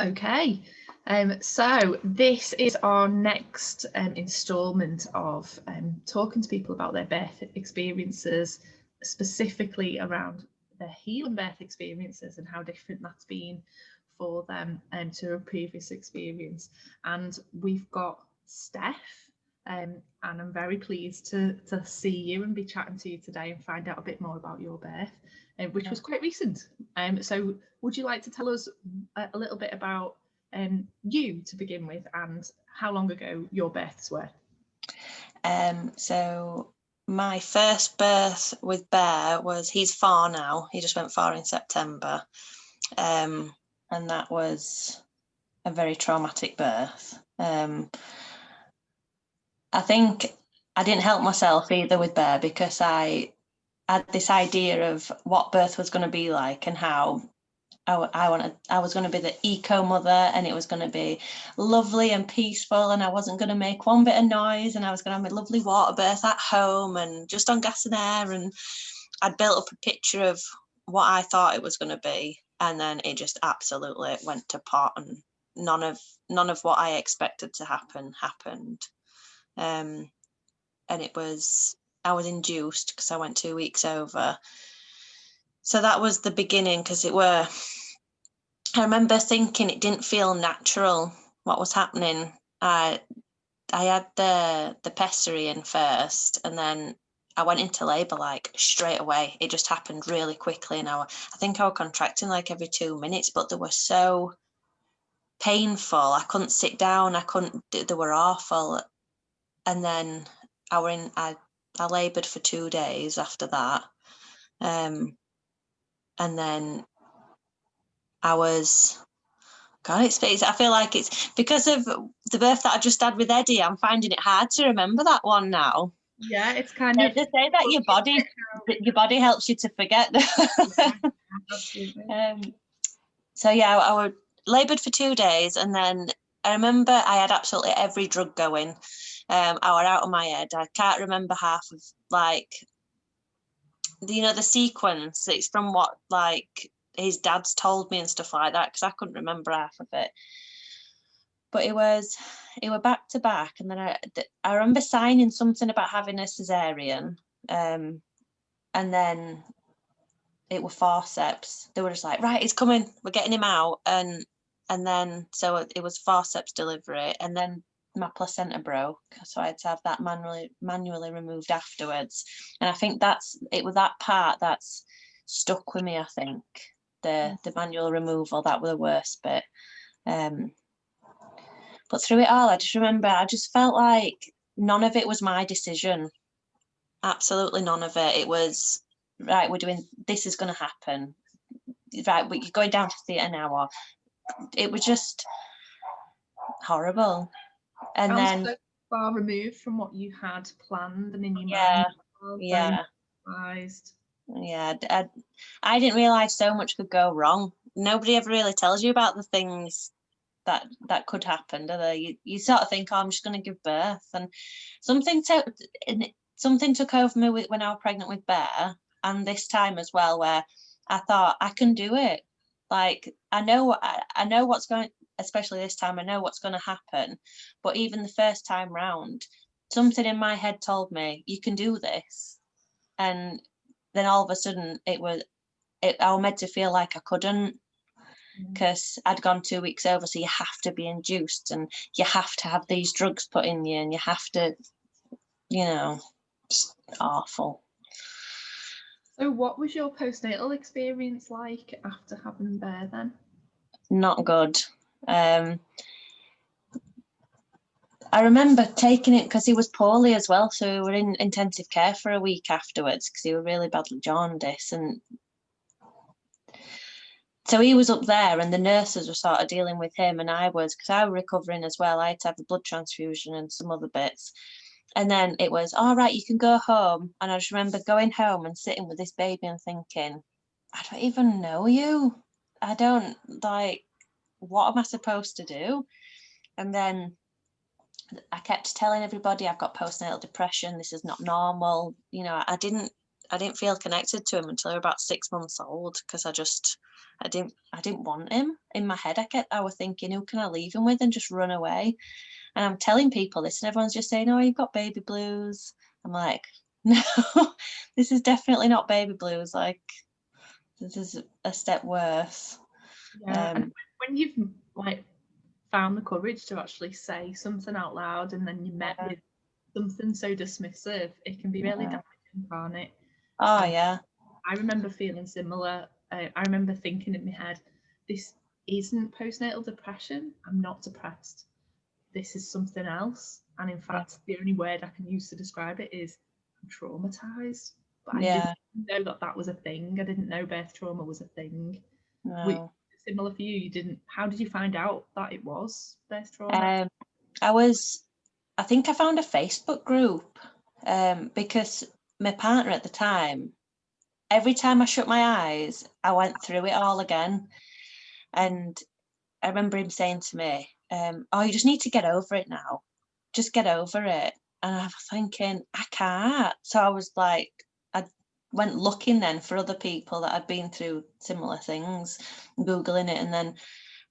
Okay, so this is our next instalment of talking to people about their birth experiences, specifically around their healing birth experiences and how different that's been for them to a previous experience. And we've got Steph, and I'm very pleased to see you and be chatting to you today and find out a bit more about your birth, which was quite recent. So would you like to tell us a little bit about you to begin with and how long ago your births were? So my first birth with Bear was, he's 4 now, he just went 4 in September, and that was a very traumatic birth. I think I didn't help myself either with Bear, because I had this idea of what birth was going to be like and how I was going to be the eco mother, and it was going to be lovely and peaceful, and I wasn't going to make one bit of noise, and I was going to have a lovely water birth at home and just on gas and air. And I'd built up a picture of what I thought it was going to be, and then it just absolutely went to pot, and none of what I expected to happen happened. And I was induced because I went 2 weeks over. So that was the beginning, because I remember thinking it didn't feel natural what was happening. I had the pessary in first, and then I went into labour like straight away. It just happened really quickly, and I think I was contracting like every 2 minutes, but they were so painful. I couldn't sit down. They were awful. And then I laboured for 2 days after that. And then I feel like it's because of the birth that I just had with Eddie. I'm finding it hard to remember that one now. Yeah, it's kind of. They say that your body helps you to forget. Yeah, absolutely. So yeah, I laboured for 2 days, and then I remember I had absolutely every drug going. I was out of my head. I can't remember half of like the sequence. It's from what like his dad's told me and stuff like that, because I couldn't remember half of it. But it was back to back, and then I remember signing something about having a cesarean, and then it were forceps. They were just like, right, he's coming, we're getting him out, and then so it was forceps delivery, and then my placenta broke, so I had to have that manually removed afterwards. And I think it was that part that's stuck with me. I think the manual removal, that was the worst bit. But through it all, I just remember I just felt like none of it was my decision. Absolutely none of it. It was, right, this is going to happen. Right, you're going down to theatre now. Or it was just horrible. And then so far removed from what you had planned and in your mind. Yeah. I didn't realise so much could go wrong. Nobody ever really tells you about the things that could happen, do they? You sort of think, oh, I'm just going to give birth, and something took over me when I was pregnant with Bear, and this time as well, where I thought I can do it. Like I know what's going, especially this time, I know what's going to happen. But even the first time round, something in my head told me you can do this, and then all of a sudden I was meant to feel like I couldn't, because I'd gone 2 weeks over. So you have to be induced, and you have to have these drugs put in you, and you have to, it's awful. So what was your postnatal experience like after having Bear then? Not good. I remember taking it because he was poorly as well, so we were in intensive care for a week afterwards because he was really badly jaundiced, and so he was up there, and the nurses were sort of dealing with him, and because I was recovering as well. I had to have a blood transfusion and some other bits. And then it was, all right, you can go home. And I just remember going home and sitting with this baby and thinking, I don't even know you. I don't, what am I supposed to do? And then I kept telling everybody I've got postnatal depression. This is not normal. I didn't feel connected to him until I was about 6 months old, because I didn't want him. In my head I was thinking, who can I leave him with and just run away? And I'm telling people this and everyone's just saying, oh, you've got baby blues. I'm like, no, this is definitely not baby blues. Like, this is a step worse. Yeah, and when you've like found the courage to actually say something out loud, and then you met with something so dismissive, it can be really damaging, can't it? Oh, yeah. I remember feeling similar. I remember thinking in my head, this isn't postnatal depression. I'm not depressed. This is something else. And in fact, the only word I can use to describe it is I'm traumatized. But I didn't know that that was a thing. I didn't know birth trauma was a thing. No. Similar for you, you didn't. How did you find out that it was birth trauma? I think I found a Facebook group, because my partner at the time, every time I shut my eyes, I went through it all again. And I remember him saying to me, oh, you just need to get over it now. Just get over it. And I was thinking, I can't. So I was like, I went looking then for other people that had been through similar things, Googling it. And then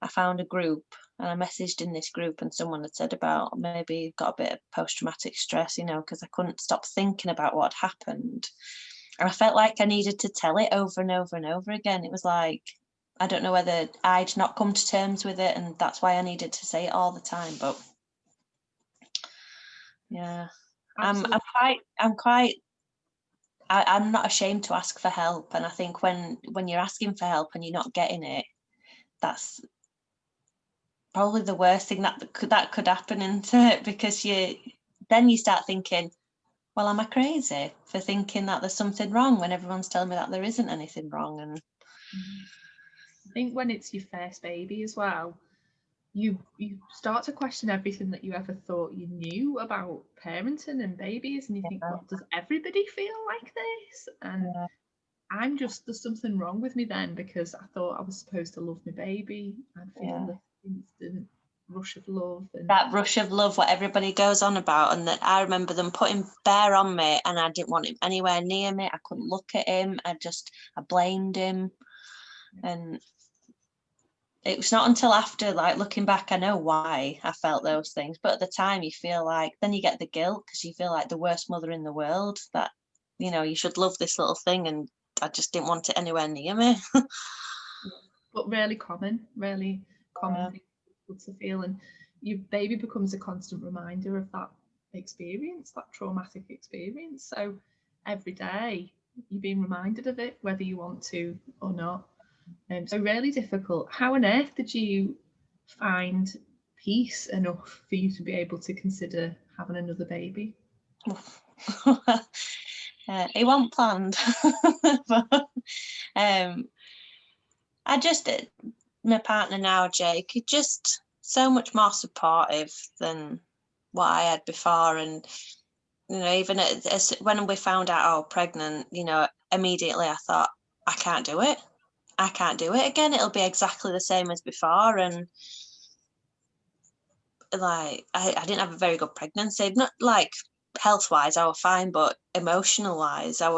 I found a group, and I messaged in this group, and someone had said about maybe got a bit of post-traumatic stress, because I couldn't stop thinking about what had happened. And I felt like I needed to tell it over and over and over again. It was like, I don't know whether I'd not come to terms with it, and that's why I needed to say it all the time. But yeah, I'm not ashamed to ask for help. And I think when you're asking for help and you're not getting it, that's probably the worst thing that could happen, isn't it? Because you start thinking, well, am I crazy for thinking that there's something wrong when everyone's telling me that there isn't anything wrong? And I think when it's your first baby as well, you start to question everything that you ever thought you knew about parenting and babies, and you think, well, does everybody feel like this? And there's something wrong with me then, because I thought I was supposed to love my baby and feel this instant rush of love, and that rush of love what everybody goes on about. And that I remember them putting Bear on me, and I didn't want him anywhere near me. I couldn't look at him. I blamed him. And it was not until after, like, looking back, I know why I felt those things. But at the time, you feel like, then you get the guilt, because you feel like the worst mother in the world, that, you should love this little thing, and I just didn't want it anywhere near me. But really common thing to feel. And your baby becomes a constant reminder of that experience, that traumatic experience. So every day you're being reminded of it, whether you want to or not. So really difficult. How on earth did you find peace enough for you to be able to consider having another baby? It wasn't planned. But, my partner now, Jake, is just so much more supportive than what I had before. And even when we found out I was pregnant, immediately I thought, I can't do it again. It'll be exactly the same as before. And like, I didn't have a very good pregnancy, not like health-wise I was fine, but emotional-wise I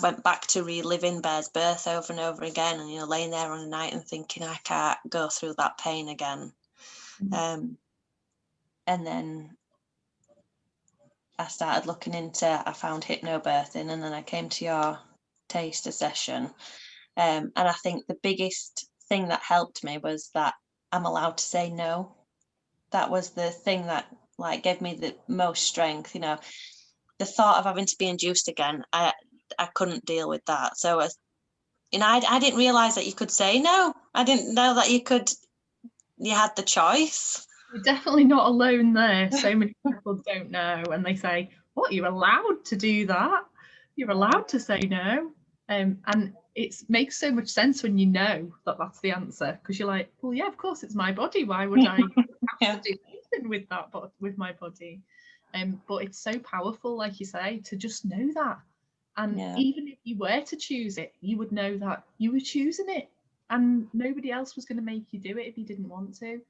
went back to reliving Bear's birth over and over again, and laying there on a night and thinking, I can't go through that pain again. And then I started looking I found hypnobirthing, and then I came to your taster session, and I think the biggest thing that helped me was that I'm allowed to say no. That was the thing that gave me the most strength. The thought of having to be induced again, I couldn't deal with that. So I didn't realize that you could say no. I didn't know that you had the choice. You're definitely not alone there. So many people don't know, and they say, what, you're allowed to do that? You're allowed to say no. And it makes so much sense when you know that that's the answer, because you're like, well, yeah, of course it's my body. Why would I have to do anything with that, but with my body? But it's so powerful, like you say, to just know that. And even if you were to choose it, you would know that you were choosing it, and nobody else was going to make you do it if you didn't want to.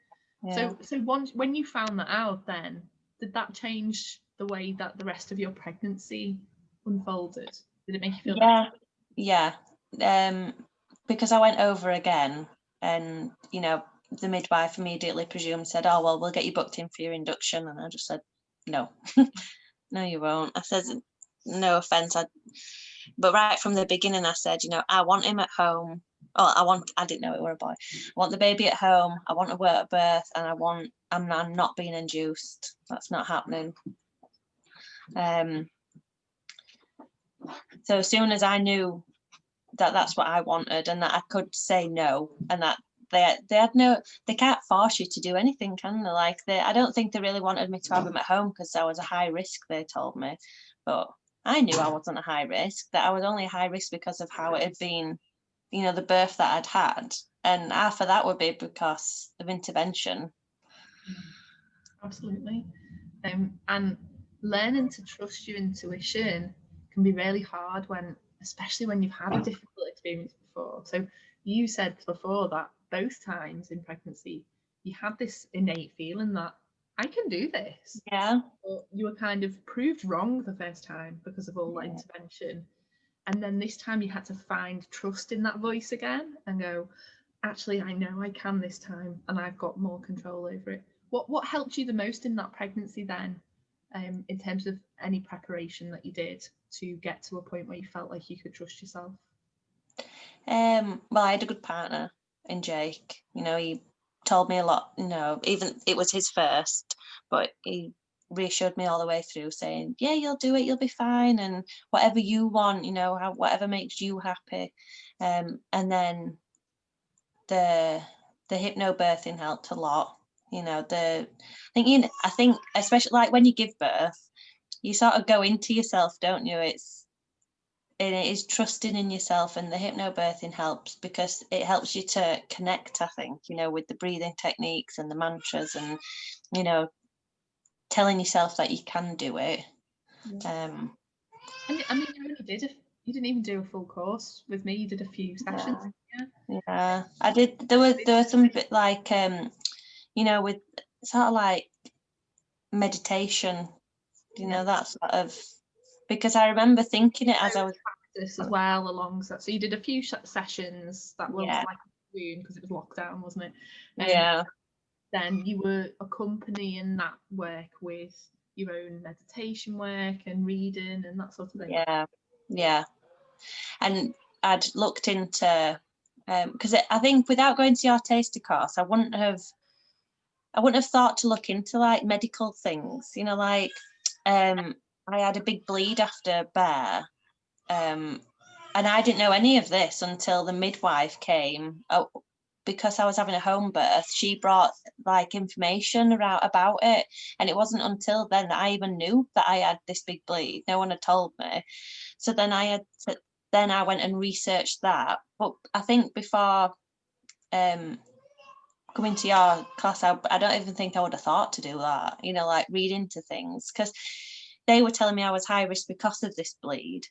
So once, when you found that out, then did that change the way that the rest of your pregnancy unfolded? Did it make you feel better? Yeah. Because I went over again, and the midwife immediately presumed, said, "Oh well, we'll get you booked in for your induction," and I just said, "No, no, you won't." I said, "No offense, but right from the beginning, I said, I want him at home. Oh, I didn't know it were a boy. I want the baby at home. I want to work at birth, and I'm not being induced. That's not happening." So as soon as I knew that that's what I wanted, and that I could say no, and that they can't force you to do anything, can they? Like, I don't think they really wanted me to have him at home because I was a high risk, they told me. But I knew I wasn't a high risk, that I was only a high risk because of how it had been, the birth that I'd had. And half of that would be because of intervention. Absolutely. And learning to trust your intuition can be really hard especially when you've had a difficult experience before. So you said before that both times in pregnancy, you had this innate feeling that I can do this. Yeah. But you were kind of proved wrong the first time because of all that intervention. And then this time you had to find trust in that voice again and go, actually, I know I can this time and I've got more control over it. What helped you the most in that pregnancy then, in terms of any preparation that you did to get to a point where you felt like you could trust yourself? Well, I had a good partner in Jake. He told me a lot, even it was his first, but he reassured me all the way through, saying, "Yeah, you'll do it, you'll be fine, and whatever you want, whatever makes you happy." And then the hypnobirthing helped a lot. I think especially like when you give birth, you sort of go into yourself, don't you? It is trusting in yourself, and the hypnobirthing helps because it helps you to connect, I think, with the breathing techniques and the mantras, and telling yourself that you can do it. And I mean, you didn't even do a full course with me. You did a few sessions. Yeah, I did. There were some bit like with sort of like meditation, that sort of, because I remember thinking it as I was practice as well alongside. So you did a few sessions that were like June because it was lockdown, wasn't it? Yeah. Then you were accompanying that work with your own meditation work and reading and that sort of thing. Yeah. And I'd looked into, because I think without going to your taster course, I wouldn't have thought to look into like medical things, like I had a big bleed after Bear, and I didn't know any of this until the midwife came. Because I was having a home birth, she brought like information about it, and it wasn't until then that I even knew that I had this big bleed. No one had told me. So then I went and researched that. But I think before coming to your class, I don't even think I would have thought to do that, like read into things, because they were telling me I was high risk because of this bleed.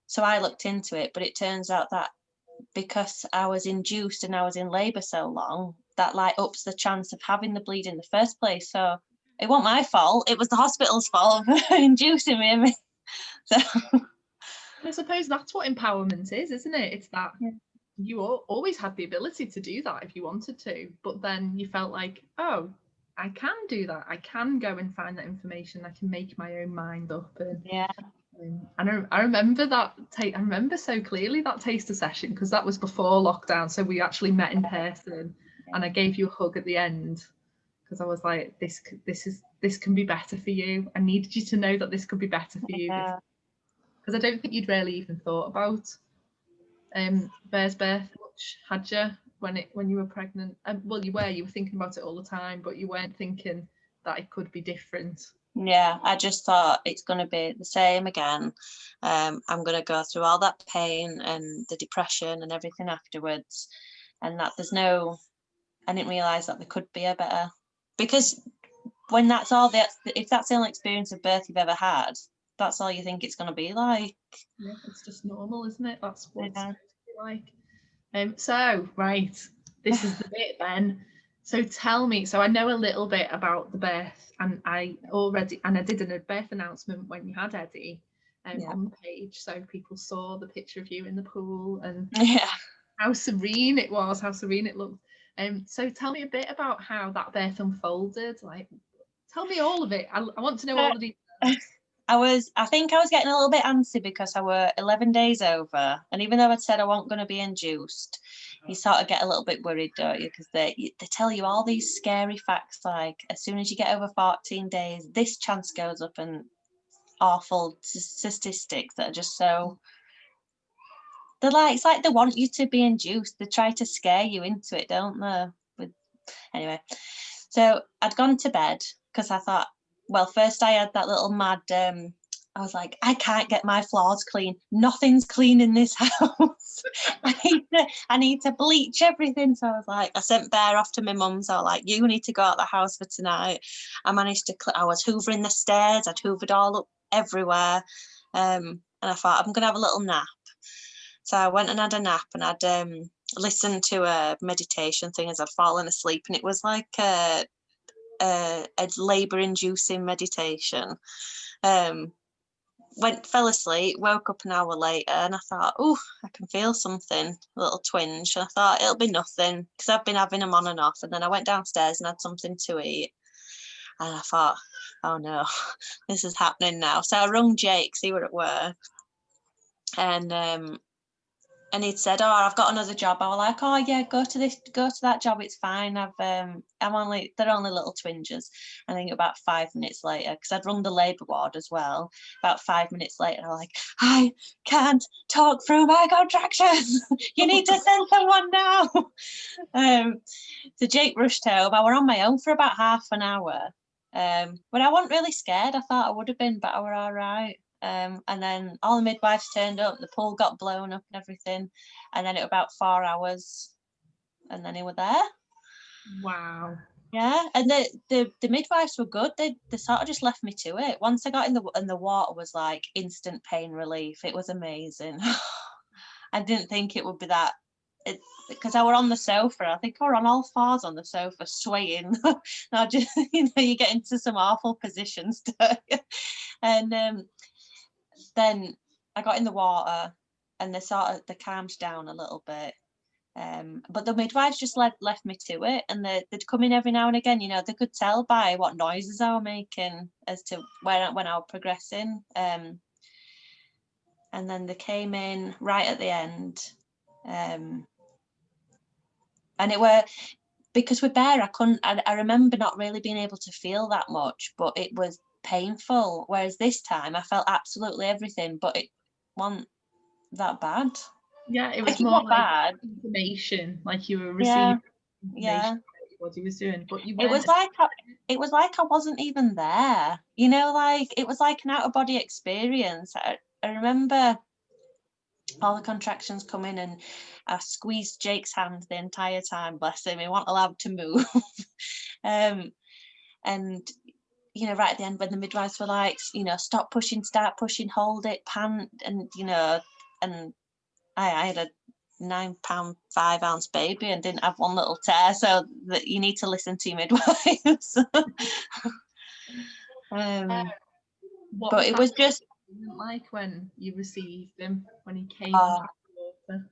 So I looked into it, but it turns out that because I was induced and I was in labour so long, that like ups the chance of having the bleed in the first place. So it wasn't my fault, it was the hospital's fault for inducing me. So I suppose that's what empowerment is, isn't it? It's that you always had the ability to do that if you wanted to, but then you felt like, oh, I can do that. I can go and find that information. I can make my own mind up. And I remember that. I remember so clearly that taster session because that was before lockdown. So we actually met in person, and I gave you a hug at the end because I was like, this can be better for you. I needed you to know that this could be better for you because I don't think you'd really even thought about Bear's birth much, had you, when you were pregnant? Well, you were thinking about it all the time, but you weren't thinking that it could be different. Yeah, I just thought it's going to be the same again. I'm going to go through all that pain and the depression and everything afterwards, and that I didn't realise that there could be a better, because when if that's the only experience of birth you've ever had, that's all you think it's going to be like. Yeah, it's just normal, isn't it? That's what it's supposed to be like. So, right, this is the bit then. So tell me, so I know a little bit about the birth, and I did a birth announcement when you had Eddie. on the page, so people saw the picture of you in the pool and Yeah. how serene it was, how serene it looked. So tell me a bit about how that birth unfolded. Like, tell me all of it. I want to know all the details. I think I was getting a little bit antsy because I were 11 days over, and even though I'd said I wasn't going to be induced, you sort of get a little bit worried, don't you? Because they tell you all these scary facts, like as soon as you get over 14 days, this chance goes up, and awful statistics that are just so. They're like, it's like they want you to be induced. They try to scare you into it, don't they? Anyway, so I'd gone to bed because I thought, well, first I had that little mad, I was like, I can't get my floors clean. Nothing's clean in this house. I need to bleach everything. So I was like, I sent Bear off to my mum's. I was like, you need to go out the house for tonight. I managed to, I was hoovering the stairs. I'd hoovered all up everywhere. And I thought, I'm going to have a little nap. So I went and had a nap, and I'd listened to a meditation thing as I'd fallen asleep. And it was like a labour-inducing meditation. Fell asleep, woke up an hour later, and I thought, oh, I can feel something, a little twinge. And I thought it'll be nothing because I've been having them on and off. And then I went downstairs and had something to eat. And I thought, oh no, this is happening now. So I rung Jake, he were at work. And he'd said, oh, I've got another job. I was like, oh yeah, go to that job, it's fine. they're only little twinges. I think about 5 minutes later, because I'd rung the labour ward as well, about 5 minutes later, I was like, I can't talk through my contractions. You need to send someone now. So Jake rushed home. I were on my own for about half an hour. But I wasn't really scared. I thought I would have been, but I were all right. And then all the midwives turned up, the pool got blown up and everything. And then it was about 4 hours, and then they were there. Wow. Yeah, and the midwives were good. They sort of just left me to it. Once I got in the water was like instant pain relief. It was amazing. I didn't think it would be that. Because I were on the sofa. I think I were on all fours on the sofa, swaying. I just, you get into some awful positions. And then I got in the water, and they calmed down a little bit. But the midwives just left me to it, and they'd come in every now and again. They could tell by what noises I was making as to when I was progressing. And then they came in right at the end. And it were, because with Bear, I remember not really being able to feel that much, but it was painful. Whereas this time I felt absolutely everything, but it wasn't that bad. Yeah, it was like, more it like bad. Information, like you were receiving information what your body was doing, but you weren't. It was like I wasn't even there. Like it was like an out of body experience. I remember all the contractions coming, and I squeezed Jake's hand the entire time, bless him, he wasn't allowed to move. And right at the end when the midwives were like, stop pushing, start pushing, hold it, pant, and and I had a 9 pound 5 ounce baby and didn't have one little tear, so that you need to listen to your midwives. But it was just like when you received him, when he came out of the water.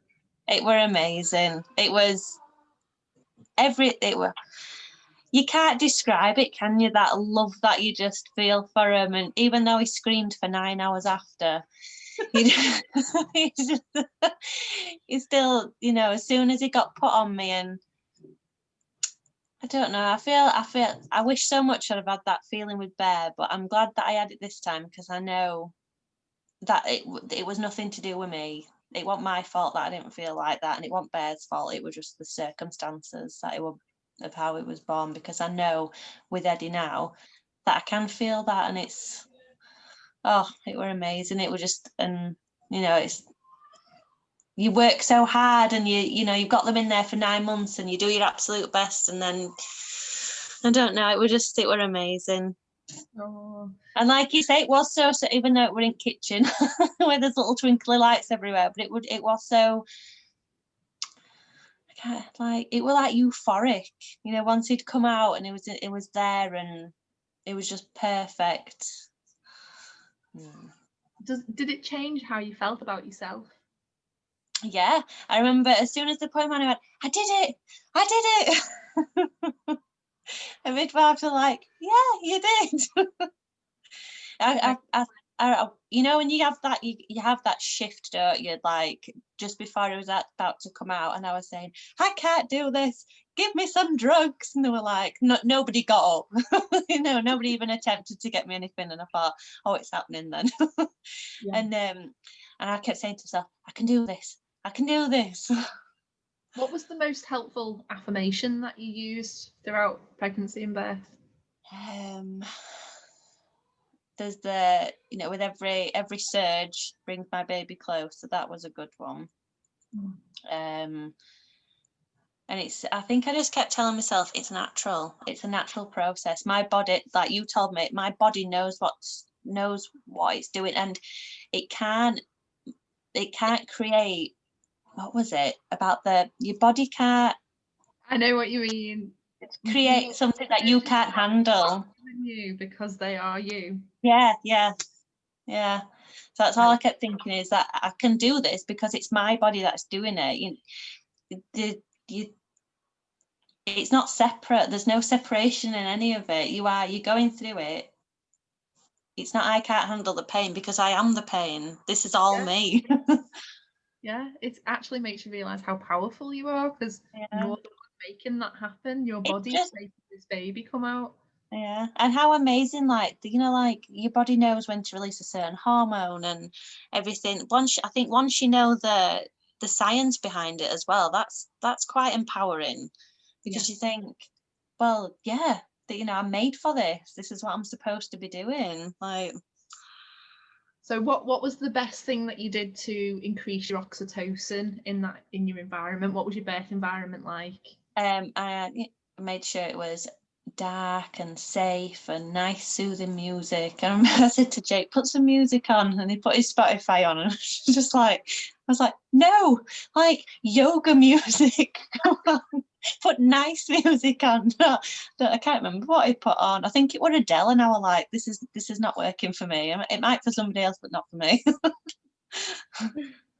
It were amazing. It was you can't describe it, can you? That love that you just feel for him. And even though he screamed for 9 hours after, he still, as soon as he got put on me, and I don't know, I wish so much I'd have had that feeling with Bear, but I'm glad that I had it this time, because I know that it was nothing to do with me. It wasn't my fault that I didn't feel like that, and it wasn't Bear's fault. It was just the circumstances of how it was born, because I know with Eddie now that I can feel that, and it were amazing. It was just, and it's, you work so hard, and you've got them in there for 9 months, and you do your absolute best, and then I don't know, it were amazing. Oh. And like you say, it was so even though it were in kitchen where there's little twinkly lights everywhere, but it was so it was like euphoric, once he'd come out and it was there, and it was just perfect. Did it change how you felt about yourself? Yeah, I remember as soon as the poem went, I went, I did it. And midwives were like, yeah, you did. You know, when you have that, you have that shift, don't you? Like just before it was about to come out, and I was saying, I can't do this. Give me some drugs, and they were like, no, nobody got up. You know, nobody even attempted to get me anything, and I thought, oh, it's happening then. Yeah. And I kept saying to myself, I can do this. I can do this. What was the most helpful affirmation that you used throughout pregnancy and birth? There's you know, with every surge brings my baby close, so that was a good one. And I think I just kept telling myself it's a natural process. My body, like you told me, my body knows what it's doing, and it can't create, what was it about your body can't I know what you mean. create something that you can't handle. You, because they are you. Yeah. So that's all I kept thinking, is that I can do this because it's my body that's doing it. It's not separate. There's no separation in any of it. You're going through it. It's not I can't handle the pain, because I am the pain. This is all me. Yeah, it actually makes you realise how powerful you are, because you're the one making that happen. Your body's making this baby come out. Yeah, and how amazing, like, you know, like your body knows when to release a certain hormone and everything. I think once you know the science behind it as well, that's quite empowering, because you think, well, yeah, that, you know, I'm made for this. This is what I'm supposed to be doing. Like, so what was the best thing that you did to increase your oxytocin in your environment? What was your birth environment like? I made sure it was dark and safe and nice soothing music. And I said to Jake, put some music on, and he put his Spotify on, and I was like, no, like yoga music. Come on, put nice music on. I can't remember what he put on. I think it was Adele, and I was like, this is not working for me. It might for somebody else, but not for me.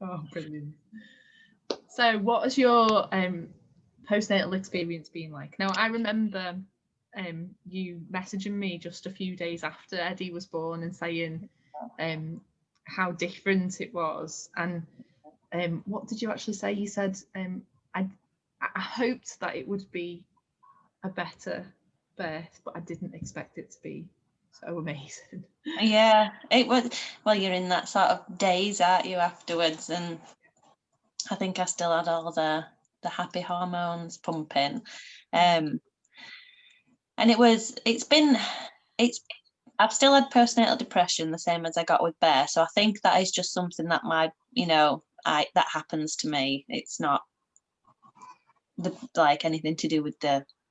Oh, brilliant. So what has your postnatal experience been like? Now, I remember you messaging me just a few days after Eddie was born and saying how different it was. And what did you actually say? You said, I hoped that it would be a better birth, but I didn't expect it to be so amazing. Yeah, it was. Well, you're in that sort of daze, aren't you, afterwards? And I think I still had all the happy hormones pumping. And I've still had postnatal depression, the same as I got with Bear. So I think that is just something that that happens to me. It's not like anything to do with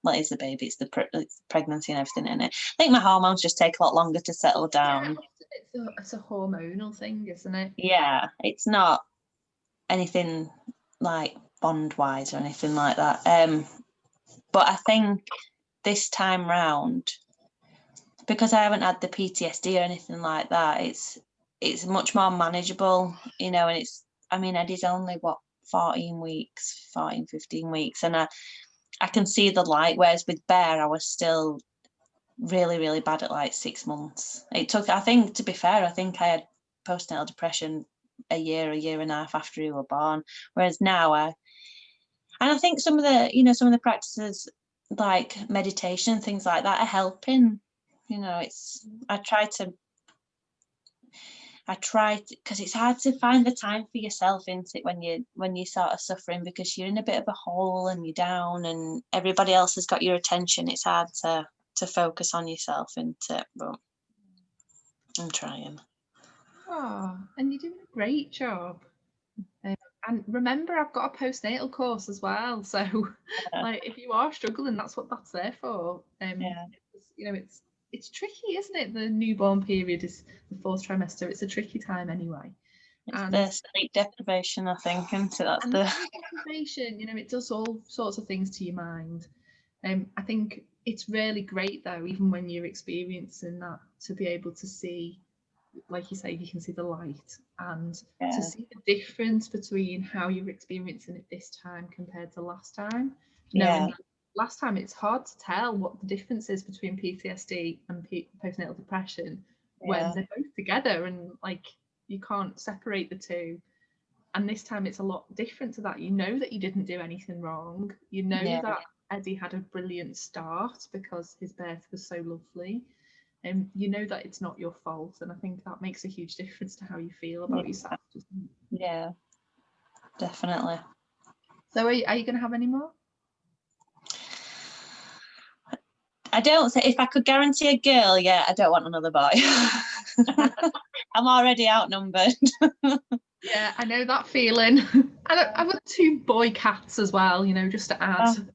what is the baby, it's the pregnancy and everything in it. I think my hormones just take a lot longer to settle down. Yeah, it's a hormonal thing, isn't it? Yeah, it's not anything like bond wise or anything like that. But I think this time round, because I haven't had the PTSD or anything like that, it's much more manageable, you know. And Eddie's only 15 weeks, and I can see the light, whereas with Bear I was still really, really bad at like 6 months. It took, I think, to be fair, I think I had postnatal depression a year and a half after you were born, whereas now I think some of the practices like meditation, things like that, are helping. You know, I try to, because it's hard to find the time for yourself, isn't it, when you're sort of suffering, because you're in a bit of a hole and you're down and everybody else has got your attention. It's hard to focus on yourself, isn't it? But I'm trying. Oh, and you're doing a great job. And remember, I've got a postnatal course as well. So, like, if you are struggling, that's what that's there for. You know, it's tricky, isn't it? The newborn period is the 4th trimester. It's a tricky time anyway. It's the sleep deprivation, I think, isn't it? That's the sleep deprivation. You know, it does all sorts of things to your mind. I think it's really great though, even when you're experiencing that, to be able to see like you say, you can see the light, and to Yeah. see the difference between how you're experiencing it this time compared to last time, knowing Yeah. that last time it's hard to tell what the difference is between PTSD and postnatal depression when Yeah. they're both together, and like you can't separate the two. And this time it's a lot different to that. You know that you didn't do anything wrong. You know Yeah. that Eddie had a brilliant start because his birth was so lovely. And you know that it's not your fault. And I think that makes a huge difference to how you feel about yourself. Yeah, definitely. So are you going to have any more? I don't think, if I could guarantee a girl, yeah, I don't want another boy. I'm already outnumbered. Yeah, I know that feeling. I want 2 boy cats as well, you know, just to add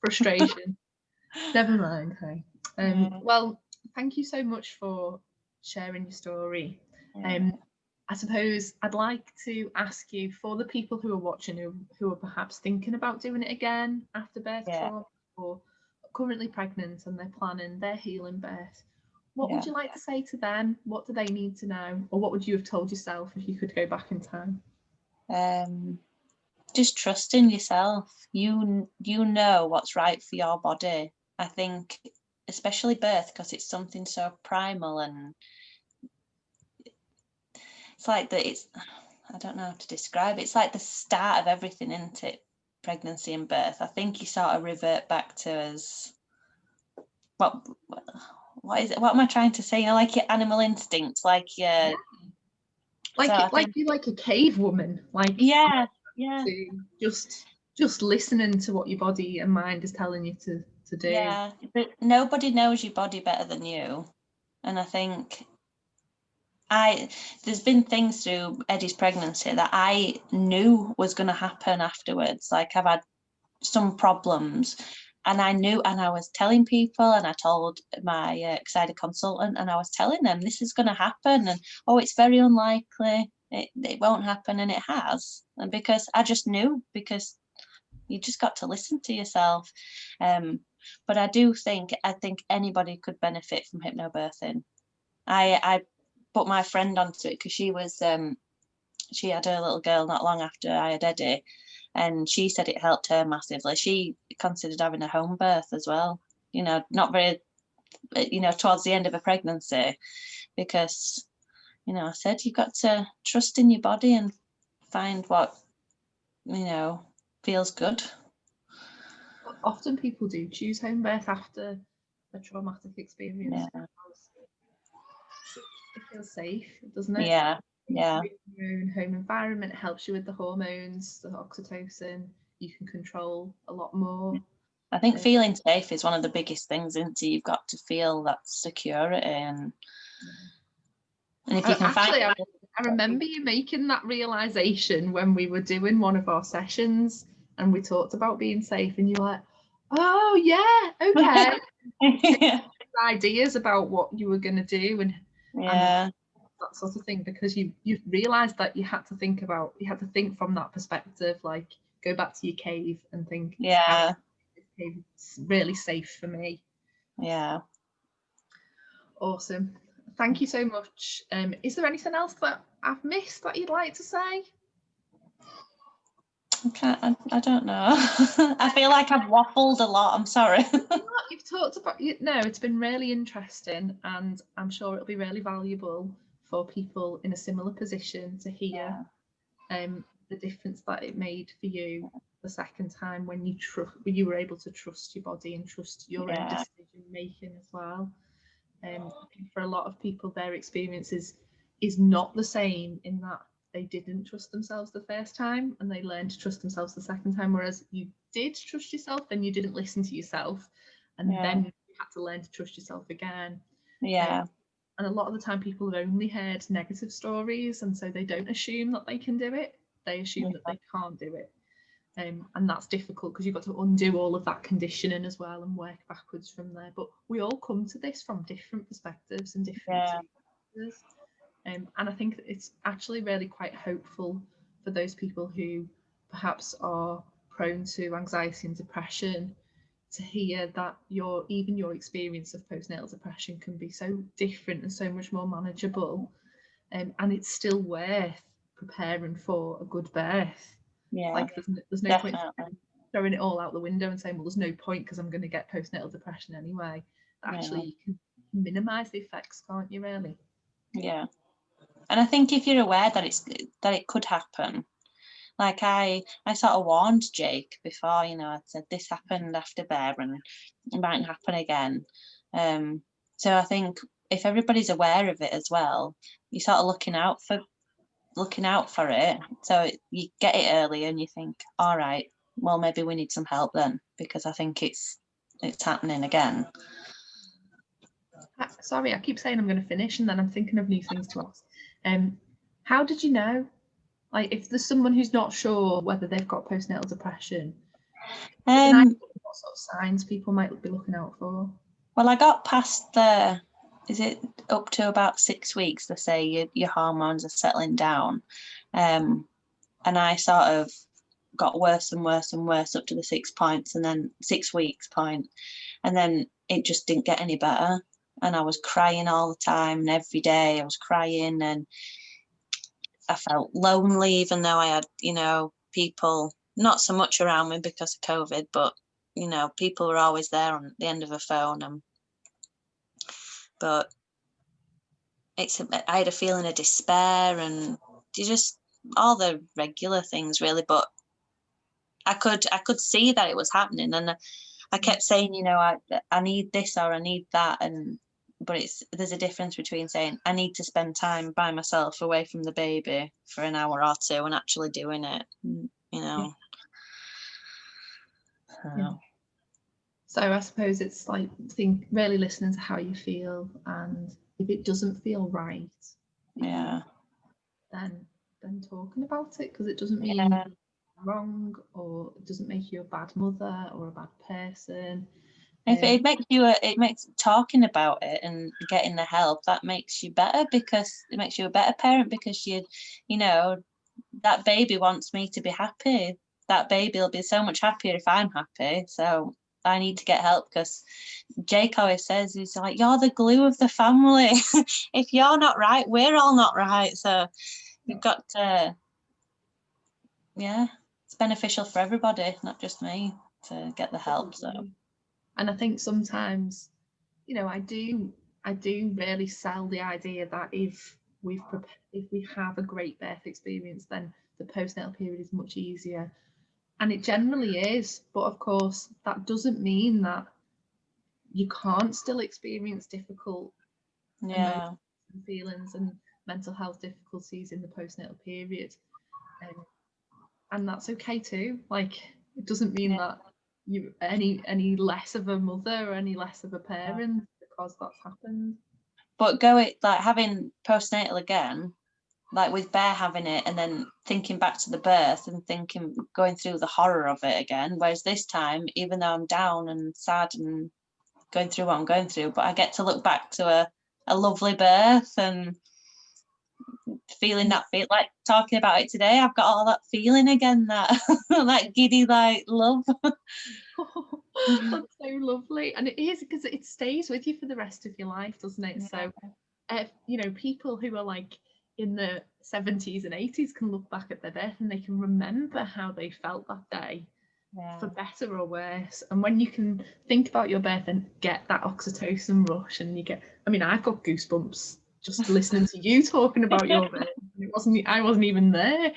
frustration. Never mind. Hey. Well, thank you so much for sharing your story. I suppose I'd like to ask you, for the people who are watching who are perhaps thinking about doing it again after birth trauma, or currently pregnant and they're planning their healing birth, what would you like to say to them? What do they need to know? Or what would you have told yourself if you could go back in time? Just trust in yourself. You know what's right for your body. I think, especially birth, because it's something so primal, and it's like that. I don't know how to describe it. It's like the start of everything, isn't it? Pregnancy and birth. I think you sort of revert back to as what is it? What am I trying to say? You know, like your animal instincts, like your you're like a cave woman, like just listening to what your body and mind is telling you to do. Yeah, but nobody knows your body better than you, and I think there's been things through Eddie's pregnancy that I knew was going to happen afterwards. Like I've had some problems, and I knew, and I was telling people, and I told my because I had a consultant, and I was telling them this is going to happen, and it's very unlikely it won't happen, and it has, and because I just knew, because you just got to listen to yourself. But I think anybody could benefit from hypnobirthing. I put my friend onto it because she had a little girl not long after I had Eddie, and she said it helped her massively. She considered having a home birth as well, you know, not very, you know, towards the end of a pregnancy, because, you know, I said you've got to trust in your body and find what, you know, feels good. Often people do choose home birth after a traumatic experience. Yeah. It feels safe, doesn't it? Yeah. Your own home environment helps you with the hormones, the oxytocin. You can control a lot more. I think feeling safe is one of the biggest things, isn't it? You've got to feel that security, and if you can actually, I remember you making that realization when we were doing one of our sessions, and we talked about being safe, and you're like, "Oh yeah, okay." Ideas about what you were going to do, and that sort of thing, because you realized that you had to think from that perspective, like go back to your cave and think, how this cave is really safe for me. Awesome, thank you so much. Is there anything else that I've missed that you'd like to say? I don't know. I feel like I've waffled a lot. I'm sorry. You've talked about, no, it's been really interesting, and I'm sure it'll be really valuable for people in a similar position to hear the difference that it made for you the second time when you were able to trust your body and trust your own decision making as well. I think for a lot of people, their experiences is not the same, in that they didn't trust themselves the first time and they learned to trust themselves the second time, whereas you did trust yourself, then you didn't listen to yourself, and then you had to learn to trust yourself again. And a lot of the time people have only heard negative stories, and so they don't assume that they can do it, they assume that they can't do it. And that's difficult because you've got to undo all of that conditioning as well and work backwards from there. But we all come to this from different perspectives and different experiences. And I think that it's actually really quite hopeful for those people who perhaps are prone to anxiety and depression, to hear that your experience of postnatal depression can be so different and so much more manageable, and it's still worth preparing for a good birth. Yeah, Like there's no point throwing it all out the window and saying, well, there's no point because I'm going to get postnatal depression anyway. Actually, you can minimize the effects, can't you, really? Yeah. And I think if you're aware that it could happen, like I sort of warned Jake before, you know, I said this happened after bear and it might happen again. So I think if everybody's aware of it as well, you're sort of looking out for it. So you get it early and you think, all right, well, maybe we need some help then, because I think it's happening again. Sorry, I keep saying I'm going to finish and then I'm thinking of new things to ask. How did you know? Like, if there's someone who's not sure whether they've got postnatal depression, what sort of signs people might be looking out for? Well, I got past is it up to about 6 weeks, they say your hormones are settling down. And I sort of got worse and worse and worse up to the 6 points, and then 6 weeks point. And then it just didn't get any better. And I was crying all the time, and every day I was crying, and I felt lonely, even though I had, you know, people not so much around me because of COVID, but, you know, people were always there on the end of a phone. But I had a feeling of despair and just all the regular things, really. But I could see that it was happening, and I kept saying, you know, I need this or I need that, but there's a difference between saying I need to spend time by myself away from the baby for an hour or two and actually doing it, you know. Yeah. So I suppose it's like really listening to how you feel, and if it doesn't feel right, then talking about it, because it doesn't mean you're wrong, or it doesn't make you a bad mother or a bad person. If it makes talking about it and getting the help, that makes you better, because it makes you a better parent, because you know, that baby wants me to be happy. That baby will be so much happier if I'm happy. So I need to get help, because Jake always says, he's like, you're the glue of the family. If you're not right, we're all not right. So you've got to, it's beneficial for everybody, not just me, to get the help. So. And I think sometimes, you know, I do really sell the idea that if we have a great birth experience, then the postnatal period is much easier, and it generally is. But of course, that doesn't mean that you can't still experience difficult emotions and feelings and mental health difficulties in the postnatal period, and that's okay too. Like, it doesn't mean that you any less of a mother or any less of a parent because that's happened. But having postnatal again, like with Bear having it and then thinking back to the birth and going through the horror of it again, whereas this time, even though I'm down and sad and going through what I'm going through, but I get to look back to a lovely birth and feeling that feel, like talking about it today, I've got all that feeling again, that that giddy like love. That's so lovely, and it is, because it stays with you for the rest of your life, doesn't it? So you know, people who are like in the 70s and 80s can look back at their birth and they can remember how they felt that day, for better or worse. And when you can think about your birth and get that oxytocin rush, and I've got goosebumps just listening to you talking about your birth. I wasn't even there,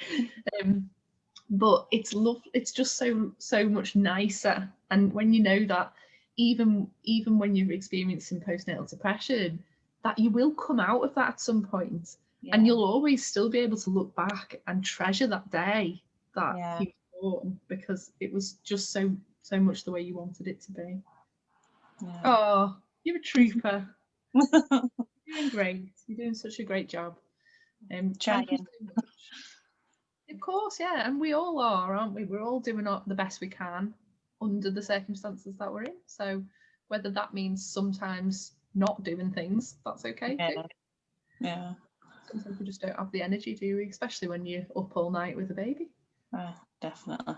but it's just so much nicer. And when you know that even when you're experiencing postnatal depression, that you will come out of that at some point, and you'll always still be able to look back and treasure that day that he was born, because it was just so much the way you wanted it to be. Oh, you're a trooper. You're doing great. You're doing such a great job. Thank you so much. Of course, yeah, and we all are, aren't we? We're all doing the best we can under the circumstances that we're in. So whether that means sometimes not doing things, that's okay too. Yeah. Sometimes we just don't have the energy, do we? Especially when you're up all night with a baby. Definitely.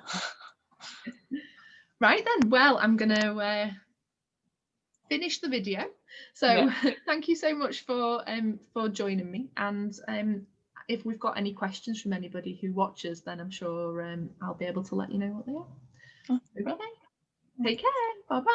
Right then, well, I'm going to finish the video. So thank you so much for joining me. And if we've got any questions from anybody who watches, then I'm sure I'll be able to let you know what they are. Okay. Take care. Bye bye.